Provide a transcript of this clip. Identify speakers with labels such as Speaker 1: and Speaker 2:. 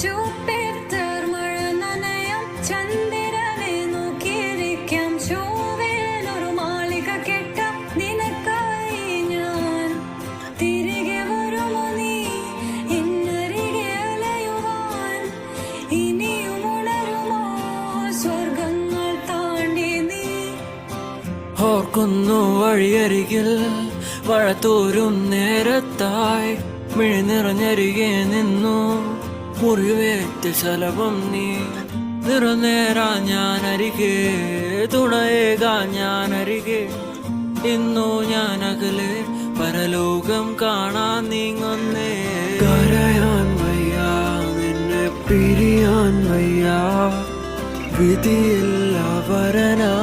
Speaker 1: Jupiter മഴ നനയും ചന്ദ്രനെ നോക്കിയിരിക്കാം ചൊവ്വയിലൊരു മാളിക കെട്ടാം നിനക്കായി ഞാൻ തിരികെ വരുമോ നീ എന്നരികെ അലയുവാൻ ഇനിയും ഉണരുമോ സ്വർഗങ്ങൾ താണ്ടി നീ
Speaker 2: ഓർക്കുന്നു വഴിയരികിൽ മഴ തോരും നേരത്തായി മിഴി നിറഞ്ഞരികെ നിന്നു മുറിവേറ്റ ശലഭം നീ നിറനേരാ ഞാനരികെ തുണയേകാ ഞാനരികെ ഇന്നു ഞാൻ അകലെ പരലോകം കാണാൻ നീങ്ങുന്നേ കരയാൻ വയ്യ നിന്നെ പിരിയാൻ വയ്യ വിധിയില്ല വരനാ